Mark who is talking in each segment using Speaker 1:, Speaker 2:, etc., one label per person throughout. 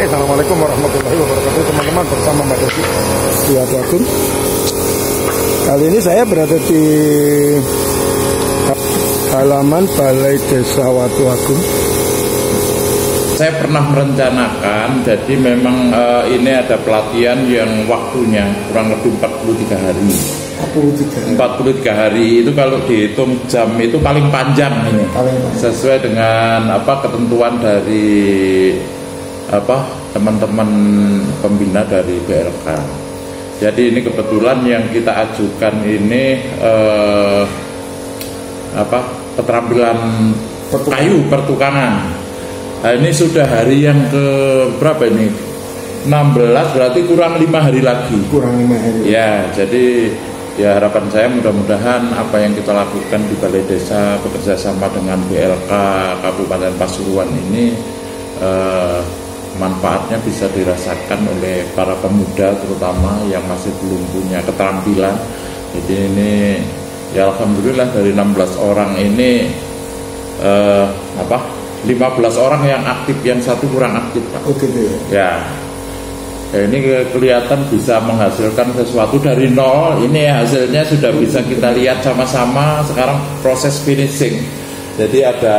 Speaker 1: Oke, assalamualaikum warahmatullahi wabarakatuh teman-teman, bersama Mbak Desi di Watu Agung. Kali ini saya berada di halaman Balai Desa Watu Agung.
Speaker 2: Saya pernah merencanakan, jadi memang ini ada pelatihan yang waktunya kurang lebih 43 hari. 43 hari itu kalau dihitung jam itu paling panjang ini. Sesuai dengan ketentuan dari teman-teman pembina dari BLK. Jadi ini kebetulan yang kita ajukan ini keterampilan kayu pertukangan. Nah, ini sudah hari yang ke berapa ini? 16, berarti kurang 5 hari lagi.
Speaker 1: Kurang 5 hari.
Speaker 2: Ya, jadi ya harapan saya mudah-mudahan apa yang kita lakukan di Balai Desa bekerja sama dengan BLK Kabupaten Pasuruan ini manfaatnya bisa dirasakan oleh para pemuda terutama yang masih belum punya keterampilan. Jadi ini ya alhamdulillah dari 16 orang ini 15 orang yang aktif, yang satu kurang aktif, Pak.
Speaker 1: Oh gitu
Speaker 2: ya. Ya, ini kelihatan bisa menghasilkan sesuatu dari nol. Ini hasilnya sudah bisa kita lihat sama-sama. Sekarang proses finishing. Jadi ada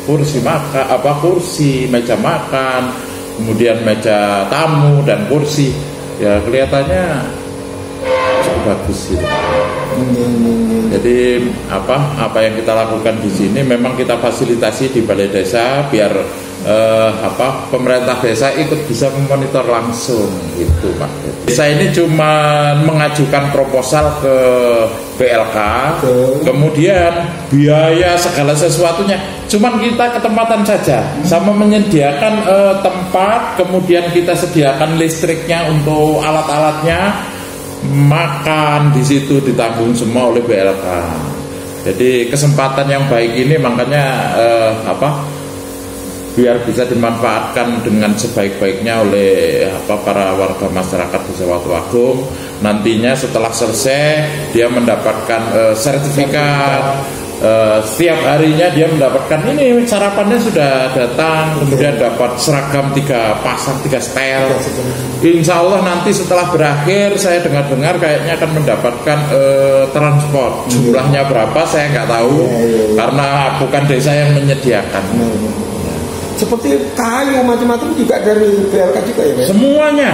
Speaker 2: kursi makan, kursi, meja makan, kemudian meja tamu dan kursi. Ya kelihatannya cukup bagus gitu. Jadi apa yang kita lakukan di sini memang kita fasilitasi di Balai Desa biar pemerintah desa ikut bisa memonitor langsung gitu, Pak. Desa ini cuma mengajukan proposal ke BLK, kemudian biaya segala sesuatunya cuman kita ketempatan saja, sama menyediakan tempat, kemudian kita sediakan listriknya untuk alat-alatnya, makan di situ ditanggung semua oleh BLK. Jadi kesempatan yang baik ini makanya biar bisa dimanfaatkan dengan sebaik-baiknya oleh para warga masyarakat Desa Watu Agung. Nantinya setelah selesai dia mendapatkan sertifikat. Setiap harinya dia mendapatkan ini sarapannya sudah datang, kemudian dapat seragam 3 pasang 3 setel. Insya Allah nanti setelah berakhir saya dengar-dengar kayaknya akan mendapatkan transport. Jumlahnya berapa saya nggak tahu karena bukan desa yang menyediakan.
Speaker 1: Seperti kayu macam-macam juga dari BLK juga ya, Pak? Semuanya.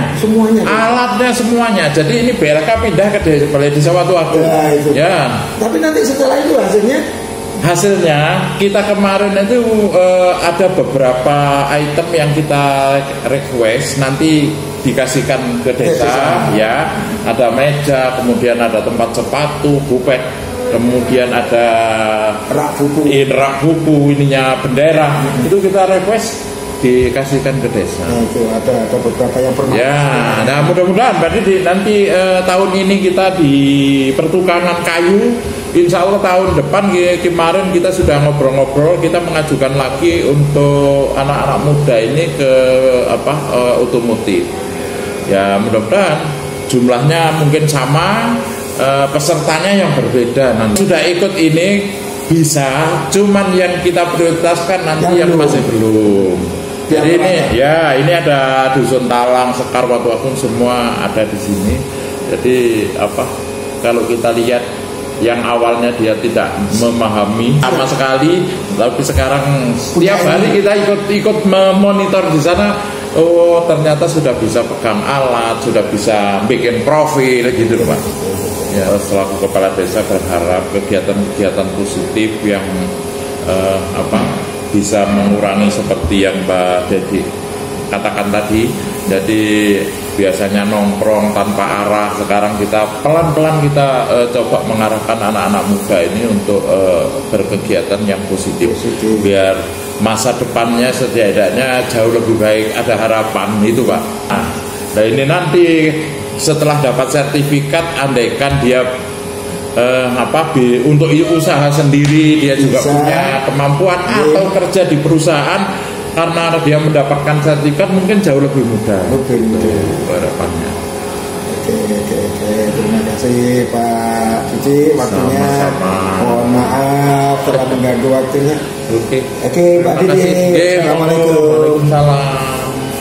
Speaker 2: Alatnya semuanya. Jadi ini BLK pindah ke Balai Desa Watu Agung. Ya.
Speaker 1: Tapi nanti setelah itu
Speaker 2: hasilnya kita kemarin itu ada beberapa item yang kita request nanti dikasihkan ke desa. Ya. Ada meja, kemudian ada tempat sepatu, bupet. Kemudian ada rak buku ininya bendera. Itu kita request dikasihkan ke desa.
Speaker 1: Nah, itu ada beberapa yang pernah.
Speaker 2: Ya, nah mudah-mudahan berarti nanti tahun ini kita di pertukangan kayu. Insya Allah tahun depan kemarin kita sudah ngobrol-ngobrol, kita mengajukan lagi untuk anak-anak muda ini ke otomotif. Ya mudah-mudahan jumlahnya mungkin sama. Pesertanya yang berbeda nanti sudah ikut ini bisa, cuman yang kita prioritaskan nanti yang masih belum. Jadi ini ada Dusun Talang, Sekar, Watu Agung semua ada di sini. Jadi kalau kita lihat yang awalnya dia tidak memahami sama sekali, tapi sekarang setiap hari kita ikut memonitor di sana. Oh ternyata sudah bisa pegang alat, sudah bisa bikin profil gitu loh, Pak. Ya, selaku kepala desa berharap kegiatan-kegiatan positif yang bisa mengurangi seperti yang Mbak Dedi katakan tadi. Jadi biasanya nongkrong tanpa arah, sekarang kita pelan-pelan kita coba mengarahkan anak-anak muda ini untuk berkegiatan yang positif. Biar masa depannya setidaknya jauh lebih baik, ada harapan itu, Pak. Nah ini nanti setelah dapat sertifikat, andaikan dia untuk usaha sendiri, dia juga punya kemampuan atau kerja di perusahaan, karena dia mendapatkan sertifikat mungkin jauh lebih mudah. Harapannya.
Speaker 1: Oke. Terima kasih Pak Cici waktunya. Mohon maaf telah mengganggu waktunya.
Speaker 2: Oke,
Speaker 1: Pak Cici.
Speaker 2: Assalamualaikum. Waalaikumsalam.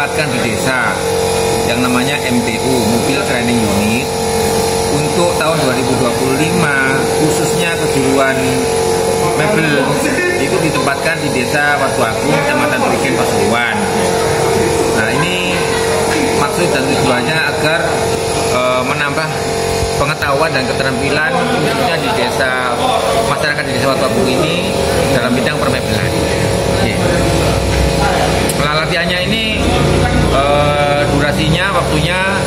Speaker 3: ditempatkan di desa yang namanya MTU, Mobil Training Unit. Untuk tahun 2025 khususnya kejuruan mebel itu ditempatkan di desa Watu Agung, Kecamatan Prigen, Pasuruan. Nah, ini maksud dan tujuannya agar menambah pengetahuan dan keterampilan khususnya di desa masyarakat di desa Watu Agung ini dalam bidang permebelan. Latihannya ini durasinya waktunya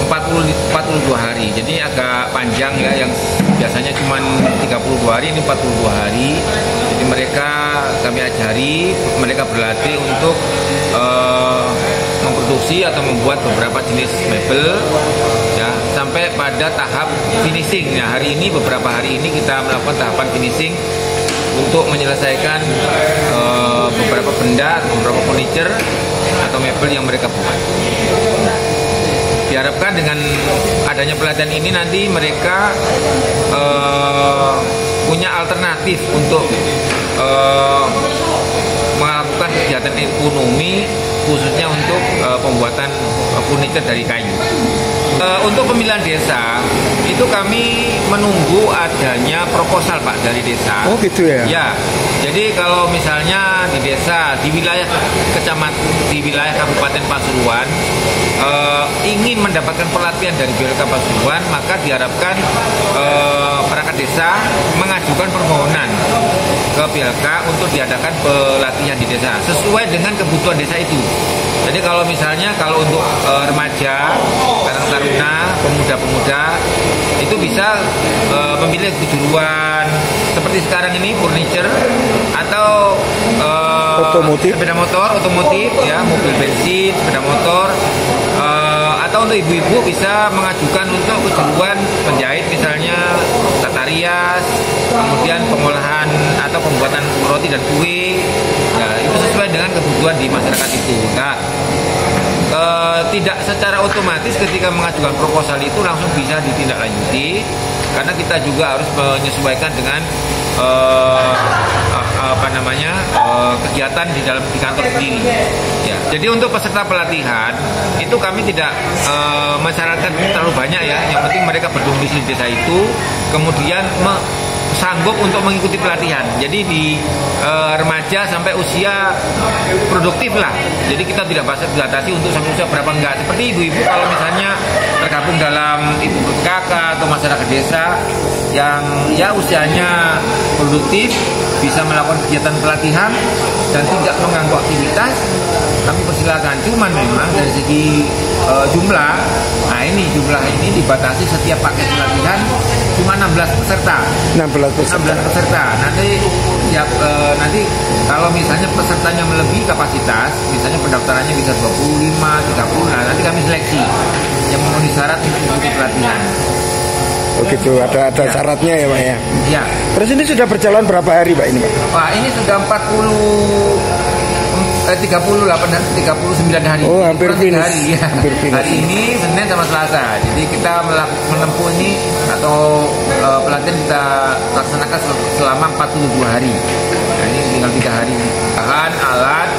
Speaker 3: 42 hari, jadi agak panjang ya, yang biasanya cuma 32 hari ini 42 hari. Jadi kami ajari mereka berlatih untuk memproduksi atau membuat beberapa jenis mebel ya, sampai pada tahap finishing. Nah, beberapa hari ini kita melakukan tahapan finishing untuk menyelesaikan beberapa benda, beberapa furniture atau mebel yang mereka buat. Diharapkan dengan adanya pelatihan ini nanti mereka punya alternatif untuk melakukan kegiatan ekonomi khususnya untuk pembuatan furniture dari kayu. Untuk pemilihan desa itu kami menunggu adanya proposal Pak dari desa.
Speaker 1: Oh gitu ya?
Speaker 3: Ya, jadi kalau misalnya di desa di wilayah Kabupaten Pasuruan ingin mendapatkan pelatihan dari BLK Pasuruan, maka diharapkan perangkat desa mengajukan permohonan ke BLK untuk diadakan pelatihan di desa sesuai dengan kebutuhan desa itu. Jadi kalau untuk remaja, karang taruna, pemuda-pemuda itu bisa memilih kejuruan seperti sekarang ini furniture atau sepeda motor otomotif ya, mobil bensin, sepeda motor, atau untuk ibu-ibu bisa mengajukan untuk kejuruan penjahit misalnya tata rias, kemudian pengolahan atau pembuatan roti dan kue ya, itu sesuai dengan kebutuhan di masyarakat itu. Nah, tidak secara otomatis ketika mengajukan proposal itu langsung bisa ditindaklanjuti, karena kita juga harus menyesuaikan dengan kegiatan di kantor sendiri. Ya, jadi untuk peserta pelatihan itu kami tidak mensyaratkan terlalu banyak ya. Yang penting mereka berdomisili di desa itu, kemudian sanggup untuk mengikuti pelatihan. Jadi di remaja sampai usia produktif lah. Jadi kita tidak batasi untuk sampai usia berapa enggak. Seperti ibu-ibu kalau misalnya tergabung dalam ibu PKK atau masyarakat desa yang ya usianya produktif, bisa melakukan kegiatan pelatihan dan tidak mengganggu aktivitas, kami persilakan. Cuman memang dari segi jumlah ini dibatasi setiap paket pelatihan cuma 16 peserta. 16 peserta. Nanti kalau misalnya pesertanya melebihi kapasitas, misalnya pendaftarannya bisa 25, 30, nah nanti kami seleksi yang memenuhi syarat untuk mengikuti pelatihan.
Speaker 1: Oh gitu, ada ya. Syaratnya ya Pak ya?
Speaker 3: Ya.
Speaker 1: Terus ini sudah berjalan berapa hari Pak ini Pak?
Speaker 3: Pak, ini sudah 39 hari.
Speaker 1: Oh, hampir finish.
Speaker 3: Hari, ya. Hari ini Senin sama Selasa. Jadi kita menempuh ini atau pelatihan kita laksanakan selama 42 hari. Nah, ini tinggal 3 hari. Bahan, alat,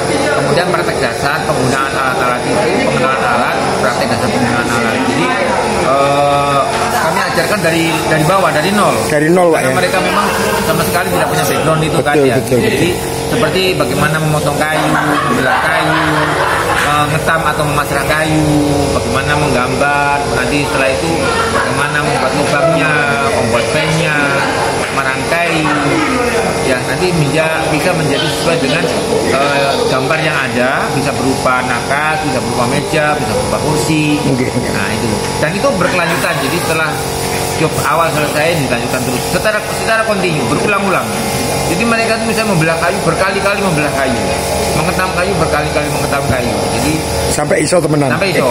Speaker 3: kemudian praktek dasar penggunaan alat-alat itu, pengenalan alat, praktek dasar penggunaan alat. Jadi kami ajarkan dari bawah, dari nol.
Speaker 1: Dari nol Pak ya.
Speaker 3: Mereka memang sama sekali tidak punya background itu kan ya. Jadi seperti bagaimana memotong kayu, membelah kayu, ngetam atau memasrah kayu, bagaimana menggambar, nanti setelah itu bagaimana membuat lubangnya, membuat pennya, merangkai, ya nanti bisa menjadi sesuai dengan gambar yang ada, bisa berupa nakas, bisa berupa meja, bisa berupa kursi. Nah itu, dan itu berkelanjutan. Jadi setelah job awal selesai dilanjutkan terus secara kontinu, berulang-ulang. Jadi mereka itu bisa membelah kayu, berkali-kali membelah kayu, mengetam kayu, berkali-kali mengetam kayu. Jadi
Speaker 1: sampai iso temenan.
Speaker 3: Sampai iso.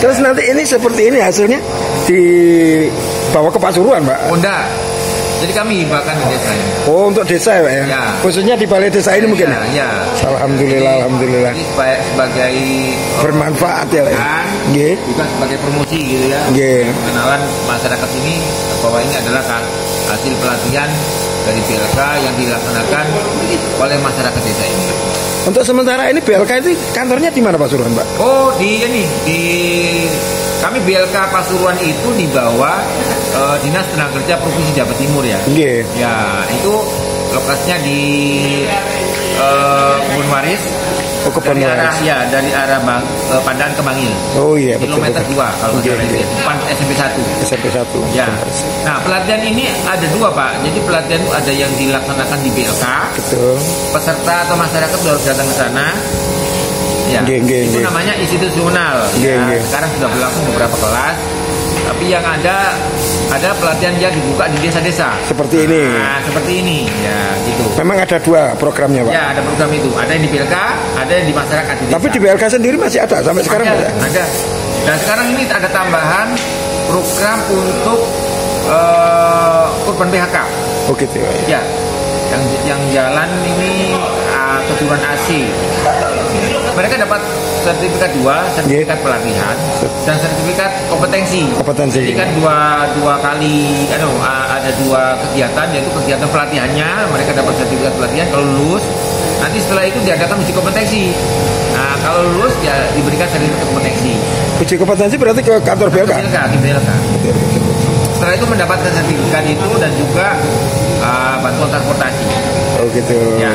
Speaker 1: Terus nanti ini seperti ini hasilnya dibawa ke Pasuruan Pak?
Speaker 3: Oh enggak. Jadi kami hibahkan di desa ini.
Speaker 1: Oh, untuk desa ya, Pak ya?
Speaker 3: Ya.
Speaker 1: Khususnya di balai desa ini mungkin ya?
Speaker 3: Ya.
Speaker 1: Alhamdulillah, alhamdulillah.
Speaker 3: Jadi sebagai
Speaker 1: Bermanfaat ya, Pak.
Speaker 3: kan,
Speaker 1: Nggih.
Speaker 3: juga sebagai promosi gitu ya.
Speaker 1: Nggih.
Speaker 3: Pengenalan masyarakat ini bahwa ini adalah hasil pelatihan dari BLK yang dilaksanakan oleh masyarakat desa ini.
Speaker 1: Untuk sementara ini BLK itu kantornya di mana Pak Suruhan, Pak?
Speaker 3: Oh, kami BLK Pasuruan itu di bawah Dinas Tenaga Kerja Provinsi Jawa Timur ya.
Speaker 1: Nggih.
Speaker 3: Ya, itu lokasinya di Kebun Waris.
Speaker 1: Oh, Kebun Waris.
Speaker 3: Dari arah Pandaan ke Bangil.
Speaker 1: Oh iya, betul.
Speaker 3: Kilometer 2 kalau nggak salah itu. Depan SMP 1.
Speaker 1: SMP 1.
Speaker 3: Ya. Nah, pelatihan ini ada 2, Pak. Jadi pelatihan itu ada yang dilaksanakan di BLK.
Speaker 1: Betul.
Speaker 3: Peserta atau masyarakat harus datang ke sana. Ya. Itu namanya institusional. Ya. Sekarang sudah berlangsung beberapa kelas. Tapi yang ada pelatihan yang dibuka di desa-desa.
Speaker 1: Seperti ini.
Speaker 3: Nah, seperti ini. Ya, gitu.
Speaker 1: Memang ada 2 programnya, Pak?
Speaker 3: Ya, ada program itu. Ada yang di BLK, ada yang di masyarakat di desa.
Speaker 1: Tapi di BLK sendiri masih ada sampai sekarang
Speaker 3: ada. Dan sekarang ini ada tambahan program untuk korban PHK.
Speaker 1: Oh gitu
Speaker 3: ya. Yang jalan ini kejuruan AC. Mereka dapat sertifikat 2, sertifikat pelatihan dan sertifikat kompetensi. Jadi kan dua kali ada 2 kegiatan, yaitu kegiatan pelatihannya mereka dapat sertifikat pelatihan. Kalau lulus, nanti setelah itu diadakan uji kompetensi. Nah, kalau lulus ya diberikan sertifikat kompetensi.
Speaker 1: Uji kompetensi berarti ke kantor BLK?
Speaker 3: Ke BLK. Setelah itu mendapatkan sertifikat itu dan juga bantuan transportasi.
Speaker 1: Oh gitu.
Speaker 3: Ya.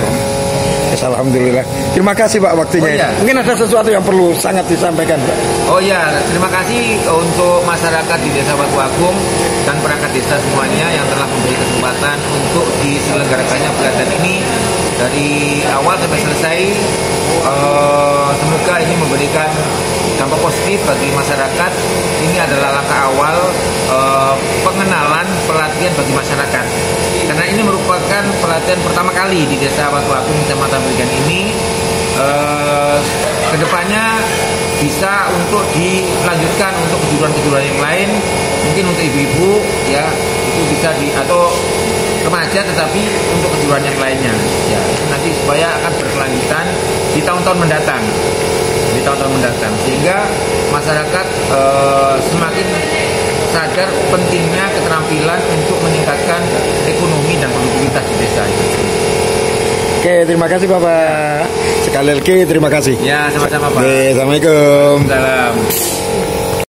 Speaker 1: Alhamdulillah. Terima kasih Pak waktunya.
Speaker 3: Oh, iya.
Speaker 1: Mungkin ada sesuatu yang perlu sangat disampaikan Pak.
Speaker 3: Oh ya, terima kasih untuk masyarakat di Desa Batu Agung dan perangkat desa semuanya yang telah memberi kesempatan untuk diselenggarakannya pelatihan ini dari awal sampai selesai. Semoga ini memberikan dampak positif bagi masyarakat. Ini adalah langkah awal pengenalan pelatihan bagi masyarakat. Karena ini merupakan pelatihan pertama kali di Desa Batu Agung Kecamatan Berigan ini. Kedepannya bisa untuk dilanjutkan untuk kejuruan-kejuruan yang lain, mungkin untuk ibu-ibu ya itu bisa atau remaja, tetapi untuk kejuruan yang lainnya ya nanti supaya akan berkelanjutan di tahun-tahun mendatang, sehingga masyarakat semakin sadar pentingnya keterampilan untuk meningkatkan ekonomi dan produktivitas di desa itu.
Speaker 1: Oke, terima kasih Bapak. Sekali lagi terima kasih.
Speaker 3: Ya, sama-sama Pak.
Speaker 1: Oke, Assalamualaikum.
Speaker 3: Waalaikumsalam.